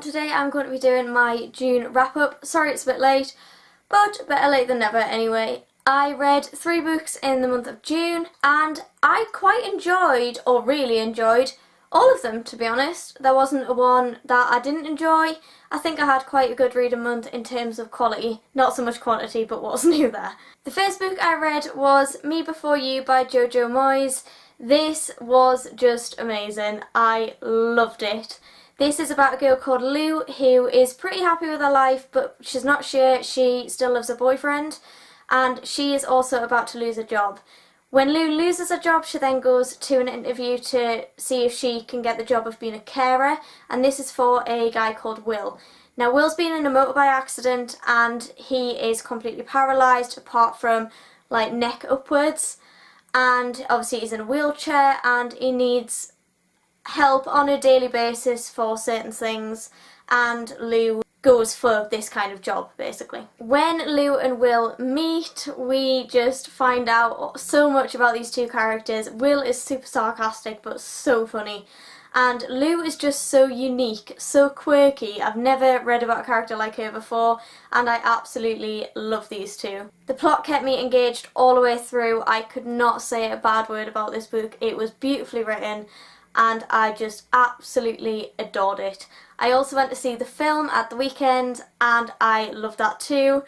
everyone, today I'm going to be doing my June wrap up. Sorry it's a bit late, but better late than never anyway. I read 3 books in the month of June and I quite enjoyed, or really enjoyed, all of them to be honest. There wasn't a one that I didn't enjoy. I think I had quite a good reading month in terms of quality, not so much quantity but what's new there. The first book I read was Me Before You by Jojo Moyes. This was just amazing. I loved it. This is about a girl called Lou who is pretty happy with her life, but she's not sure she still loves her boyfriend, and she is also about to lose her job. When Lou loses her job, she then goes to an interview to see if she can get the job of being a carer, and this is for a guy called Will. Now Will's been in a motorbike accident and he is completely paralysed apart from like neck upwards, and obviously he's in a wheelchair and he needs help on a daily basis for certain things, and Lou goes for this kind of job basically. When Lou and Will meet, we just find out so much about these two characters. Will is super sarcastic but so funny, and Lou is just so unique, so quirky. I've never read about a character like her before and I absolutely love these two. The plot kept me engaged all the way through. I could not say a bad word about this book. It was beautifully written and I just absolutely adored it. I also went to see the film at the weekend and I loved that too.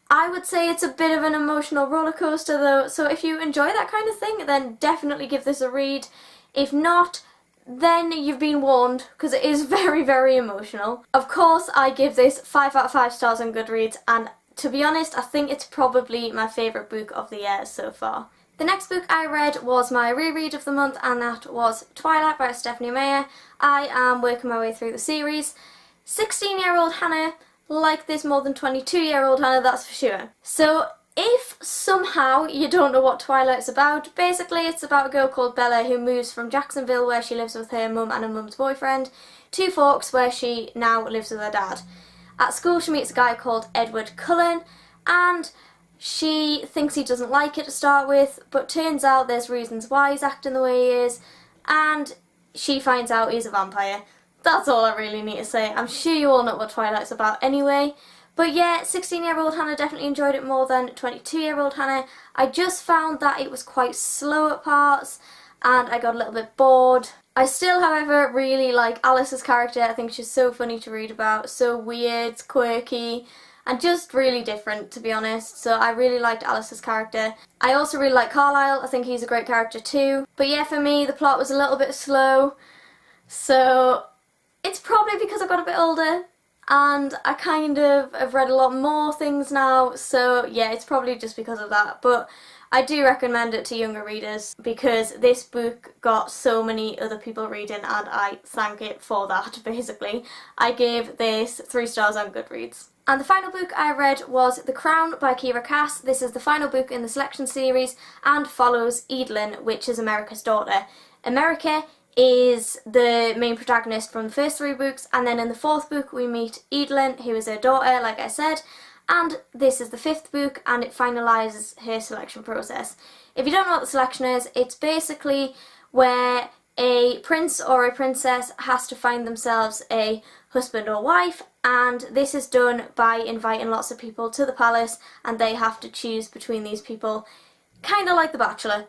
I would say it's a bit of an emotional roller coaster though, so if you enjoy that kind of thing then definitely give this a read. If not, then you've been warned because it is very, very emotional. Of course I give this 5 out of 5 stars on Goodreads, and to be honest I think it's probably my favourite book of the year so far. The next book I read was my reread of the month, and that was Twilight by Stephanie Meyer. I am working my way through the series. 16-year-old Hannah liked this more than 22-year-old Hannah, that's for sure. So if somehow you don't know what Twilight's about, basically it's about a girl called Bella who moves from Jacksonville, where she lives with her mum and her mum's boyfriend, to Forks, where she now lives with her dad. At school she meets a guy called Edward Cullen, and she thinks he doesn't like it to start with, but turns out there's reasons why he's acting the way he is, and she finds out he's a vampire. That's all I really need to say. I'm sure you all know what Twilight's about anyway. But yeah, 16-year-old Hannah definitely enjoyed it more than 22-year-old Hannah. I just found that it was quite slow at parts and I got a little bit bored. I still, however, really like Alice's character. I think she's so funny to read about, so weird, quirky, and just really different, to be honest. So I really liked Alice's character. I also really like Carlisle. I think he's a great character too. But yeah, for me the plot was a little bit slow, so it's probably because I got a bit older and I kind of have read a lot more things now, so yeah, it's probably just because of that. But I do recommend it to younger readers because this book got so many other people reading and I thank it for that basically. I gave this 3 stars on Goodreads. And the final book I read was The Crown by Kira Cass. This is the final book in the selection series and follows Eadlyn, which is America's daughter. America is the main protagonist from the first 3 books, and then in the 4th book we meet Eadlyn, who is her daughter, like I said, and this is the 5th book and it finalises her selection process. If you don't know what the selection is, it's basically where a prince or a princess has to find themselves a husband or wife, and this is done by inviting lots of people to the palace and they have to choose between these people, kind of like The Bachelor.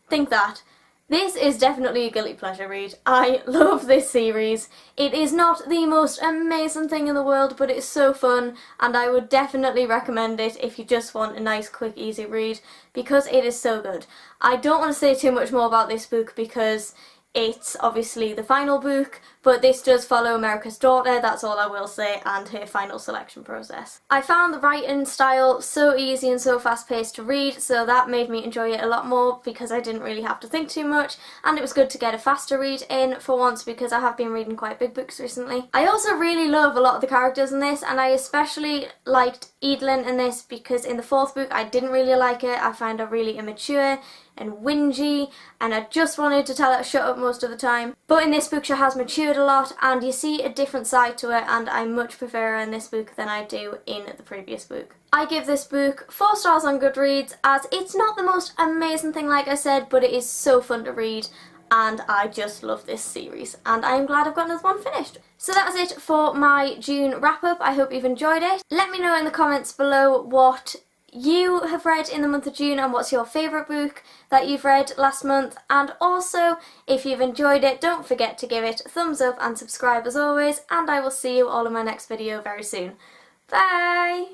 Think that. This is definitely a guilty pleasure read. I love this series. It is not the most amazing thing in the world, but it's so fun and I would definitely recommend it if you just want a nice, quick, easy read because it is so good. I don't want to say too much more about this book because it's obviously the final book, but this does follow America's daughter, that's all I will say, and her final selection process. I found the writing style so easy and so fast paced to read, so that made me enjoy it a lot more because I didn't really have to think too much, and it was good to get a faster read in for once because I have been reading quite big books recently. I also really love a lot of the characters in this, and I especially liked Eadlyn in this because in the 4th book I didn't really like her. I found her really immature and whingy and I just wanted to tell her to shut up most of the time. But in this book she has matured a lot and you see a different side to her, and I much prefer her in this book than I do in the previous book. I give this book 4 stars on Goodreads as it's not the most amazing thing like I said, but it is so fun to read. and I just love this series, and I'm glad I've got another one finished. So that's it for my June wrap up. I hope you've enjoyed it. Let me know in the comments below what you have read in the month of June and what's your favourite book that you've read last month, and also if you've enjoyed it, don't forget to give it a thumbs up and subscribe as always, and I will see you all in my next video very soon. Bye!